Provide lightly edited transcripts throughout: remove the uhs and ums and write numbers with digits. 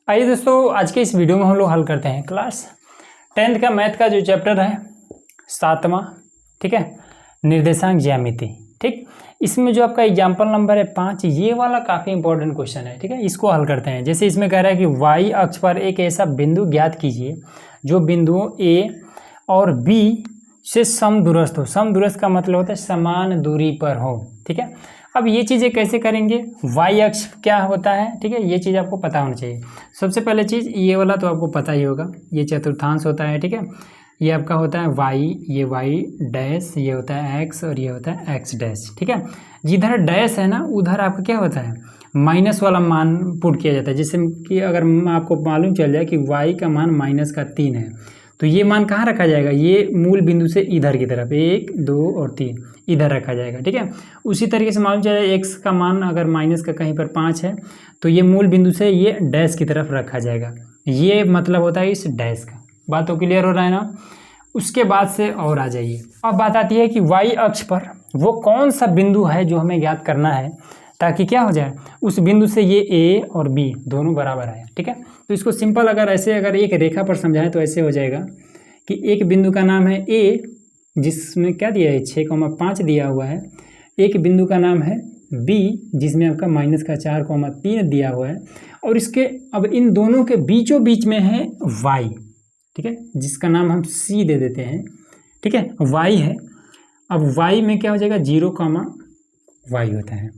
आइए दोस्तों, आज के इस वीडियो में हम लोग हल करते हैं क्लास 10th का मैथ का जो चैप्टर है 7वां। ठीक है, निर्देशांक ज्यामिति। ठीक, इसमें जो आपका एग्जाम्पल नंबर है 5, ये वाला काफ़ी इंपॉर्टेंट क्वेश्चन है। ठीक है, इसको हल करते हैं। जैसे इसमें कह रहा है कि वाई अक्ष पर एक ऐसा बिंदु ज्ञात कीजिए जो बिंदुओं ए और बी से समदूरस्थ हो। समदूरस्थ का मतलब होता है समान दूरी पर हो। ठीक है, अब ये चीज़ें कैसे करेंगे, वाई अक्ष क्या होता है, ठीक है, ये चीज़ आपको पता होना चाहिए। सबसे पहले चीज़ ये वाला तो आपको पता ही होगा, ये चतुर्थांश होता है। ठीक है, ये आपका होता है वाई, ये वाई डैश, ये होता है एक्स और ये होता है एक्स डैश। ठीक है, जिधर डैश है ना उधर आपका क्या होता है, माइनस वाला मान पुट किया जाता है। जैसे कि अगर आपको मालूम चल जाए कि वाई का मान -3 है, तो ये मान कहाँ रखा जाएगा, ये मूल बिंदु से इधर की तरफ 1, 2 और 3 इधर रखा जाएगा। ठीक है, उसी तरीके से मालूम चले एक्स का मान अगर माइनस का कहीं पर 5 है तो ये मूल बिंदु से ये डैश की तरफ रखा जाएगा। ये मतलब होता है इस डैश का। बात तो क्लियर हो रहा है ना। उसके बाद से और आ जाइए, अब बात आती है कि वाई अक्ष पर वो कौन सा बिंदु है जो हमें ज्ञात करना है, ताकि क्या हो जाए, उस बिंदु से ये ए और बी दोनों बराबर आए। ठीक है, तो इसको सिंपल अगर एक रेखा पर समझाएं तो ऐसे हो जाएगा कि एक बिंदु का नाम है ए, जिसमें क्या दिया है 6,5 दिया हुआ है। एक बिंदु का नाम है बी, जिसमें आपका -4,3 दिया हुआ है। और इसके अब इन दोनों के बीचों बीच में है वाई। ठीक है, जिसका नाम हम सी दे देते हैं। ठीक है, वाई है। अब वाई में क्या हो जाएगा, 0,y होता है।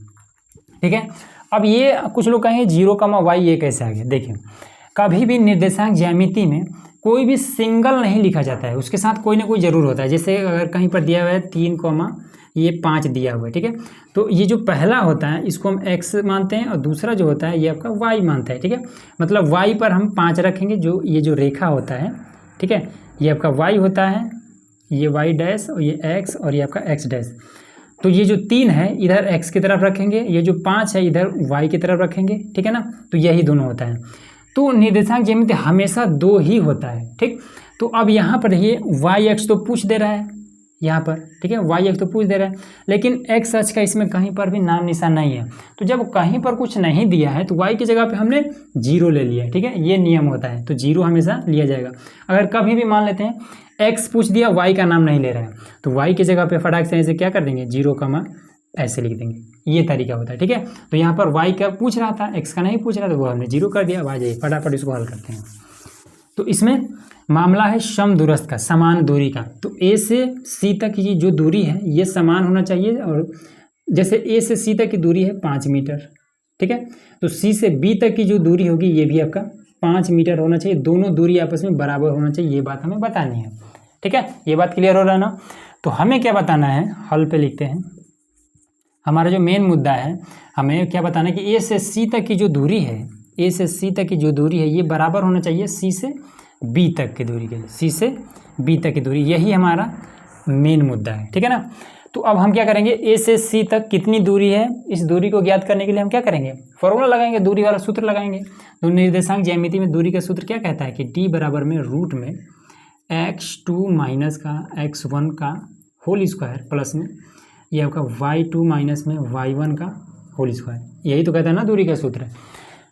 ठीक है, अब ये कुछ लोग कहेंगे 0,y ये कैसे आ गया। देखिए, कभी भी निर्देशांक ज्यामिति में कोई भी सिंगल नहीं लिखा जाता है, उसके साथ कोई ना कोई जरूर होता है। जैसे अगर कहीं पर दिया हुआ है 3,5 दिया हुआ है। ठीक है, तो ये जो पहला होता है इसको हम x मानते हैं और दूसरा जो होता है ये आपका y मानता है। ठीक है, मतलब y पर हम 5 रखेंगे, जो ये जो रेखा होता है। ठीक है, ये आपका y होता है, ये y डैश और ये x और ये आपका x डैश। तो ये जो 3 है इधर x की तरफ रखेंगे, ये जो 5 है इधर y की तरफ रखेंगे। ठीक है ना, तो यही दोनों होता है। तो निर्देशांक ज्यामिति हमेशा 2 ही होता है। ठीक, तो अब यहाँ पर ये y अक्ष तो पूछ दे रहा है यहाँ पर। ठीक है, y अक्ष तो पूछ दे रहा है, लेकिन x अक्ष का इसमें कहीं पर भी नाम निशान नहीं है। तो जब कहीं पर कुछ नहीं दिया है तो y की जगह पे हमने 0 ले लिया है। ठीक है, ये नियम होता है, तो 0 हमेशा लिया जाएगा। अगर कभी भी मान लेते हैं x पूछ दिया, y का नाम नहीं ले रहा है, तो y की जगह पे फटाक से ऐसे क्या कर देंगे, 0, ऐसे लिख देंगे। ये तरीका होता है। ठीक है, तो यहाँ पर y का पूछ रहा था, x का नहीं पूछ रहा था, वो हमने 0 कर दिया। आ जाइए फटाफट इसको हल करते हैं। तो इसमें मामला है समदूरस्थ का, समान दूरी का। तो a से c तक की जो दूरी है ये समान होना चाहिए। और जैसे a से c तक की दूरी है 5 मीटर। ठीक है, तो c से b तक की जो दूरी होगी ये भी आपका 5 मीटर होना चाहिए। दोनों दूरी आपस में बराबर होना चाहिए, ये बात हमें बतानी है। ठीक है, ये बात क्लियर हो रहा है ना। तो हमें क्या बताना है, हल पे लिखते हैं। हमारा जो मेन मुद्दा है, हमें क्या बताना है कि a से c तक की जो दूरी है, a से c तक की जो दूरी है ये बराबर होना चाहिए c से b तक की दूरी के। c से b तक की दूरी, यही हमारा मेन मुद्दा है। ठीक है ना। तो अब हम क्या करेंगे, a से c तक कितनी दूरी है, इस दूरी को ज्ञात करने के लिए हम क्या करेंगे, फॉर्मूला लगाएंगे, दूरी वाला सूत्र लगाएंगे। तो निर्देशांक ज्यामिति में दूरी का सूत्र क्या कहता है कि d बराबर में रूट में x2 माइनस का x1 का होल स्क्वायर प्लस में ये आपका y2 माइनस में y1 का होल स्क्वायर, यही तो कहता है ना दूरी का सूत्र।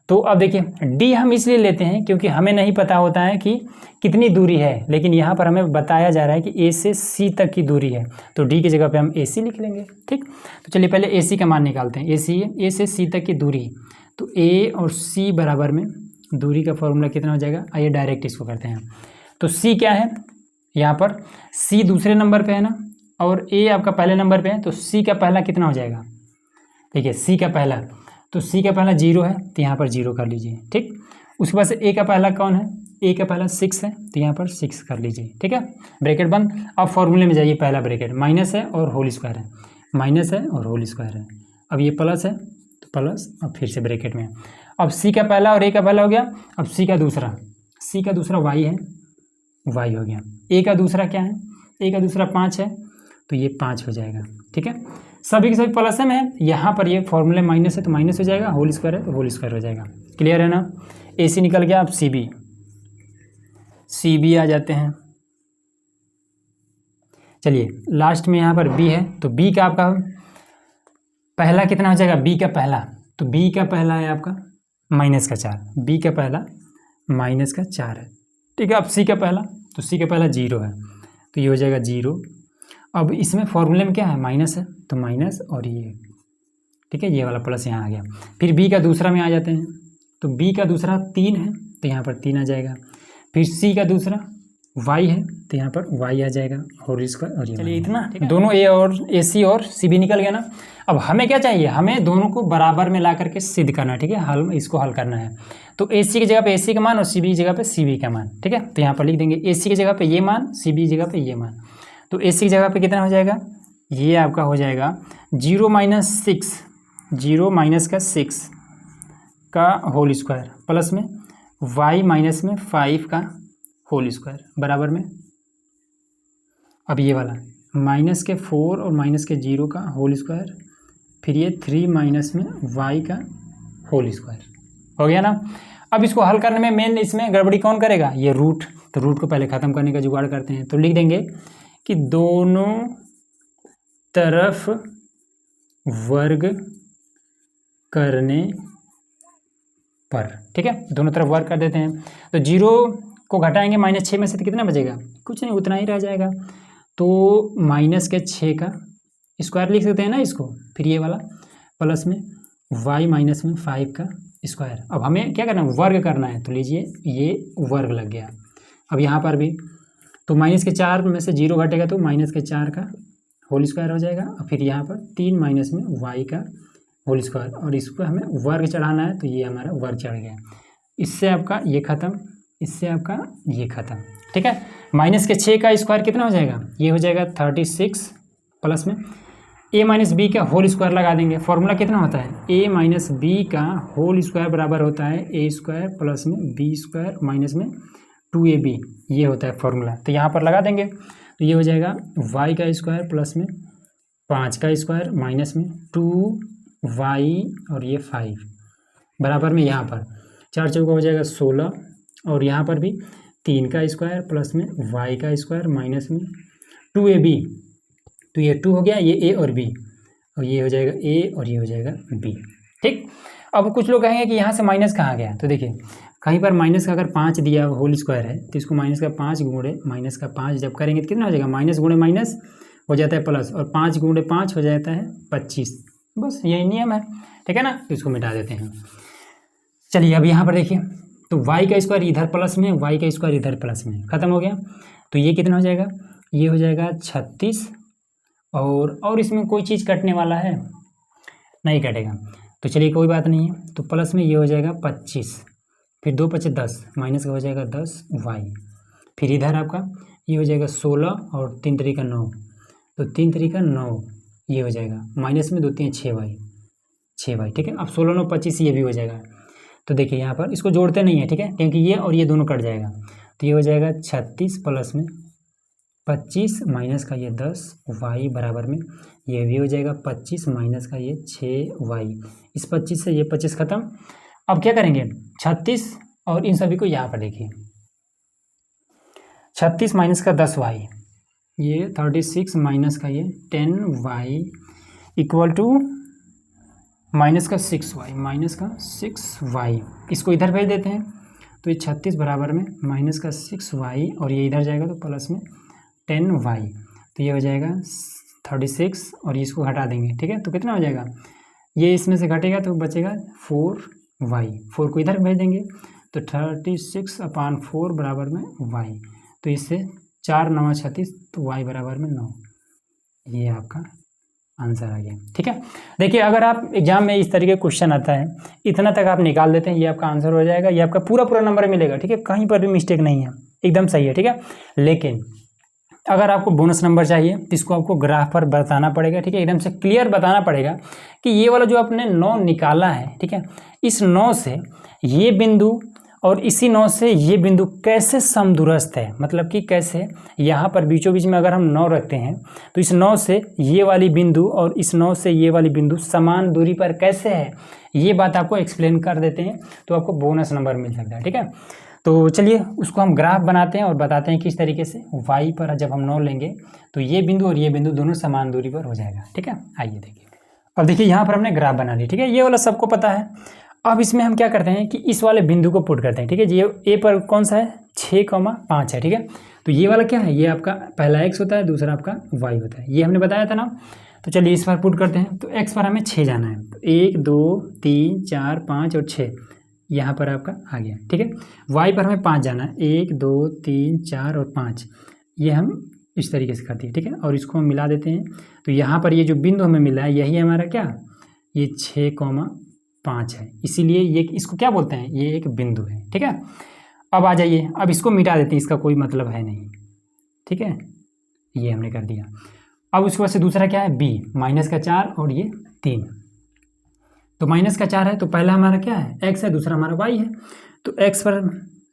तो अब देखिए d हम इसलिए लेते हैं क्योंकि हमें नहीं पता होता है कि कितनी दूरी है, लेकिन यहाँ पर हमें बताया जा रहा है कि a से c तक की दूरी है, तो d की जगह पे हम ac लिख लेंगे। ठीक, तो चलिए पहले ac का मान निकालते हैं। ac है a से c तक की दूरी, तो a और c बराबर में दूरी का फॉर्मूला कितना हो जाएगा, आइए डायरेक्ट इसको करते हैं। तो c क्या है, यहाँ पर c दूसरे नंबर पर है ना, और a आपका पहले नंबर पे है, तो c का पहला कितना हो जाएगा, देखिए c का पहला, तो c का पहला 0 है, तो यहाँ पर 0 कर लीजिए। ठीक, उसके बाद से a का पहला कौन है, a का पहला 6 है, तो यहाँ पर 6 कर लीजिए। ठीक है, ब्रैकेट बंद। अब फॉर्मूले में जाइए, पहला ब्रैकेट माइनस है और होल स्क्वायर है, माइनस है और होल स्क्वायर है। अब ये प्लस है तो प्लस, अब फिर से ब्रैकेट में। अब c का पहला और a का पहला हो गया। अब c का दूसरा y है, y हो गया। a का दूसरा क्या है, a का दूसरा 5 है, तो ये 5 हो जाएगा। ठीक है, सभी के सभी प्लस में है, यहाँ पर ये फॉर्मूले माइनस है तो माइनस हो जाएगा, होल स्क्वायर है तो होल स्क्वायर हो जाएगा। क्लियर है ना। AC निकल गया। अब CB आ जाते हैं। चलिए लास्ट में यहाँ पर B है, तो B का आपका पहला कितना हो जाएगा, B का पहला, तो B का पहला है आपका -4, B का पहला माइनस का 4 है, ठीक है। अब सी का पहला, तो सी का पहला 0 है, तो ये हो जाएगा 0। अब इसमें फॉर्मूले में क्या है, माइनस है, तो माइनस और ये, ठीक है, ये वाला प्लस यहाँ आ गया। फिर बी का दूसरा में आ जाते हैं, तो बी का दूसरा 3 है, तो यहाँ पर 3 आ जाएगा। फिर सी का दूसरा y है, तो यहाँ पर y आ जाएगा होल स्क्वायर, और ये चलिए इतना, ठीक है। दोनों ए और ए सी और सी भी निकल गया ना। अब हमें क्या चाहिए, हमें दोनों को बराबर में ला करके सिद्ध करना है, ठीक है, हल इसको हल करना है। तो ए सी की जगह पे ए सी का मान और सी बी की जगह पे सी बी का मान, ठीक है। तो यहाँ पर लिख देंगे ए सी की जगह पे ये मान, सी बी की जगह पे ये मान। तो ए सी की जगह पे कितना हो जाएगा, ये आपका हो जाएगा 0 - 6, 0 - 6 का होल स्क्वायर प्लस में y माइनस में 5 का होल स्क्वायर बराबर में, अब ये वाला माइनस के 4 और माइनस के 0 का होल स्क्वायर, फिर ये 3 माइनस में y का होल स्क्वायर, हो गया ना। अब इसको हल करने में मेन इसमें गड़बड़ी कौन करेगा, ये रूट। तो रूट को पहले ख़त्म करने का जुगाड़ करते हैं, तो लिख देंगे कि दोनों तरफ वर्ग करने पर, ठीक है, दोनों तरफ वर्ग कर देते हैं। तो 0 को घटाएंगे -6 में से, तो कितना बचेगा, कुछ नहीं, उतना ही रह जाएगा। तो -6 का स्क्वायर लिख सकते हैं ना इसको, फिर ये वाला प्लस में y माइनस में 5 का स्क्वायर। अब हमें क्या करना है, वर्ग करना है, तो लीजिए ये वर्ग लग गया। अब यहाँ पर भी तो -4 में से 0 घटेगा तो -4 का होल स्क्वायर हो जाएगा, और फिर यहाँ पर 3 माइनस में y का होल स्क्वायर, और इसको हमें वर्ग चढ़ाना है, तो ये हमारा वर्ग चढ़ गया। इससे आपका ये खत्म, इससे आपका ये खत्म, ठीक है। -6 का स्क्वायर कितना हो जाएगा, ये हो जाएगा 36 प्लस में a माइनस बी का होल स्क्वायर लगा देंगे। फॉर्मूला कितना होता है, a माइनस बी का होल स्क्वायर बराबर होता है a स्क्वायर प्लस में b स्क्वायर माइनस में 2ab, ये होता है फॉर्मूला। तो यहाँ पर लगा देंगे, तो ये हो जाएगा y का स्क्वायर प्लस में 5 का स्क्वायर माइनस में 2y और ये 5 बराबर में, यहाँ पर 4 चौका हो जाएगा 16, और यहाँ पर भी 3 का स्क्वायर प्लस में y का स्क्वायर माइनस में 2ab, तो ये 2 हो गया, ये a और b, और ये हो जाएगा a और ये हो जाएगा b, ठीक। अब कुछ लोग कहेंगे कि यहाँ से माइनस कहाँ गया, तो देखिए कहीं पर माइनस का अगर 5 दिया होल स्क्वायर है, तो इसको माइनस का 5 गुणे माइनस का 5 जब करेंगे तो कितना हो जाएगा, माइनस गुणे माइनस हो जाता है प्लस, और 5 गुणे 5 हो जाता है 25, बस यही नियम है, ठीक है ना। तो इसको मिटा देते हैं। चलिए अब यहाँ पर देखिए, तो y का स्क्वायर इधर प्लस में, y का स्क्वायर इधर प्लस में, खत्म हो गया। तो ये कितना हो जाएगा, ये हो जाएगा 36, और इसमें कोई चीज़ कटने वाला है, नहीं कटेगा, तो चलिए कोई बात नहीं है। तो प्लस में ये हो जाएगा 25, फिर 2 × 5 = 10, माइनस का हो जाएगा 10y, फिर इधर आपका ये हो जाएगा 16 और 3 × 3 = 9, तो 3 × 3 = 9, ये हो जाएगा माइनस में 2 × 3 = 6y, ठीक है। अब 16 × 9 = 25, ये भी हो जाएगा। तो देखिए यहाँ पर इसको जोड़ते नहीं है, ठीक है, क्योंकि ये और ये दोनों कट जाएगा, तो ये हो जाएगा 36 प्लस में 25 माइनस का ये 10y बराबर में, ये भी हो जाएगा 25 माइनस का ये 6y, इस 25 से ये 25 खत्म। अब क्या करेंगे, 36 और इन सभी को यहाँ पर देखिए, 36 माइनस का 10y, ये 36 माइनस का ये 10y इक्वल टू माइनस का 6y, माइनस का 6y, इसको इधर भेज देते हैं, तो ये 36 बराबर में माइनस का 6y, और ये इधर जाएगा तो प्लस में 10y, तो ये हो जाएगा 36, और इसको हटा देंगे, ठीक है। तो कितना हो जाएगा, ये इसमें से घटेगा तो बचेगा 4y, 4 को इधर भेज देंगे, तो 36/4 बराबर में y, तो इससे 4 × 9 = 36, तो y बराबर में 9, ये आपका आंसर आ गया, ठीक है। देखिए अगर आप एग्जाम में इस तरीके का क्वेश्चन आता है, इतना तक आप निकाल देते हैं, ये आपका आंसर हो जाएगा, ये आपका पूरा नंबर मिलेगा, ठीक है, कहीं पर भी मिस्टेक नहीं है, एकदम सही है, ठीक है। लेकिन अगर आपको बोनस नंबर चाहिए तो इसको आपको ग्राफ पर बताना पड़ेगा, ठीक है, एकदम से क्लियर बताना पड़ेगा कि ये वाला जो आपने 9 निकाला है, ठीक है, इस 9 से ये बिंदु और इसी 9 से ये बिंदु कैसे समदूरस्थ है, मतलब कि कैसे यहाँ पर बीचों बीच में अगर हम 9 रखते हैं तो इस 9 से ये वाली बिंदु और इस 9 से ये वाली बिंदु समान दूरी पर कैसे है, ये बात आपको एक्सप्लेन कर देते हैं, तो आपको बोनस नंबर मिल सकता है, ठीक है। तो चलिए उसको हम ग्राफ बनाते हैं और बताते हैं किस तरीके से y पर जब हम 9 लेंगे तो ये बिंदु और ये बिंदु दोनों समान दूरी पर हो जाएगा, ठीक है। आइए देखिए, अब देखिए यहाँ पर हमने ग्राफ बना लिया, ठीक है, ये वाला सबको पता है। अब इसमें हम क्या करते हैं कि इस वाले बिंदु को पुट करते हैं, ठीक है। ये ए पर कौन सा है, 6,5 है, ठीक है। तो ये वाला क्या है, ये आपका पहला x होता है, दूसरा आपका y होता है, ये हमने बताया था ना। तो चलिए इस पर पुट करते हैं। तो x पर हमें 6 जाना है, तो 1 2 3 4 5 और 6 यहाँ पर आपका आ गया, ठीक है। y पर हमें 5 जाना है, 1 2 3 4 और 5, ये हम इस तरीके से कर दिए, ठीक है। और इसको हम मिला देते हैं। तो यहाँ पर ये जो बिंदु हमें मिला है यही हमारा क्या, ये 6,5 है, इसीलिए ये इसको क्या बोलते हैं, ये एक बिंदु है, ठीक है। अब आ जाइए, अब इसको मिटा देते हैं, इसका कोई मतलब है नहीं, ठीक है। ये हमने कर दिया। अब उसके बाद से दूसरा क्या है, b -4 और ये 3। तो -4 है तो पहला हमारा क्या है, x है, दूसरा हमारा y है। तो x पर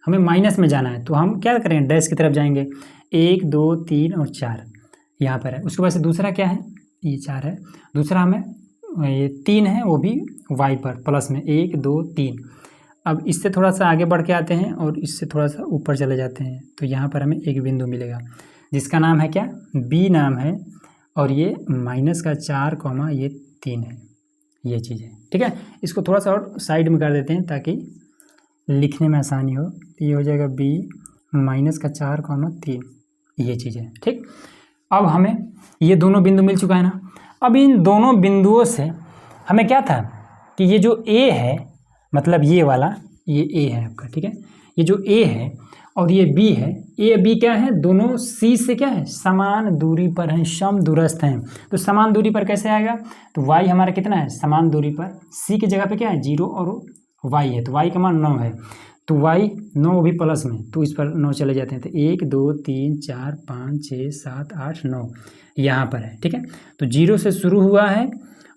हमें माइनस में जाना है, तो हम क्या करेंगे, डैश की तरफ जाएंगे। 1 2 3 और 4 यहाँ पर है। उसके बाद से दूसरा क्या है, ये 4 है। दूसरा हमें ये 3 है, वो भी y पर प्लस में 1 2 3। अब इससे थोड़ा सा आगे बढ़ के आते हैं और इससे थोड़ा सा ऊपर चले जाते हैं। तो यहाँ पर हमें एक बिंदु मिलेगा जिसका नाम है क्या, b नाम है, और ये -4, ये 3 है, ये चीज़ है, ठीक है। इसको थोड़ा सा और साइड में कर देते हैं ताकि लिखने में आसानी हो। तो ये हो जाएगा b -4, 3, ये चीज़ है, ठीक। अब हमें ये दोनों बिंदु मिल चुका है ना। अब इन दोनों बिंदुओं से हमें क्या था कि ये जो a है, मतलब ये वाला, ये a है आपका, ठीक है। ये जो a है और ये b है, a b क्या है, दोनों c से क्या है, समान दूरी पर हैं, समदूरस्थ हैं। तो समान दूरी पर कैसे आएगा, तो y हमारा कितना है, समान दूरी पर c की जगह पे क्या है, 0 और y है, तो y का मान 9 है। तो y 9 भी प्लस में, तो इस पर 9 चले जाते हैं। तो 1 2 3 4 5 6 7 8 9 यहाँ पर है, ठीक है। तो 0 से शुरू हुआ है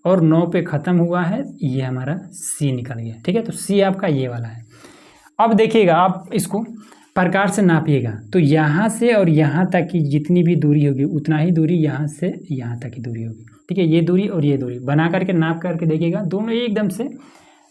और 9 पे ख़त्म हुआ है, ये हमारा c निकल गया, ठीक है। तो c आपका ये वाला है। अब देखिएगा, आप इसको प्रकार से नापिएगा। तो यहाँ से और यहाँ तक की जितनी भी दूरी होगी उतना ही दूरी यहाँ से यहाँ तक की दूरी होगी, ठीक है। ये दूरी और ये दूरी बना करके नाप करके देखिएगा, दोनों एकदम से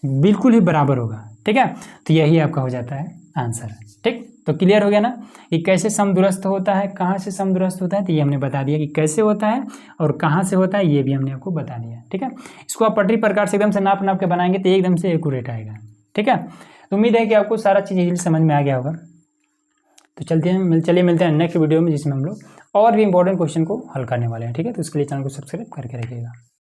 बिल्कुल ही बराबर होगा, ठीक है। तो यही आपका हो जाता है आंसर, ठीक। तो क्लियर हो गया ना कि कैसे समदूरस्थ होता है, कहाँ से समदूरस्थ होता है। तो ये हमने बता दिया कि कैसे होता है और कहाँ से होता है, ये भी हमने आपको बता दिया, ठीक है। इसको आप पटरी प्रकार से एकदम से नाप के बनाएंगे तो एकदम से एक्यूरेट आएगा, ठीक है। तो उम्मीद है कि आपको सारा चीज़ समझ में आ गया होगा। तो चलिए मिलते हैं नेक्स्ट वीडियो में, जिसमें हम लोग और भी इंपॉर्टेंट क्वेश्चन को हल करने वाले हैं, ठीक है। तो इसके लिए चैनल को सब्सक्राइब करके रखिएगा।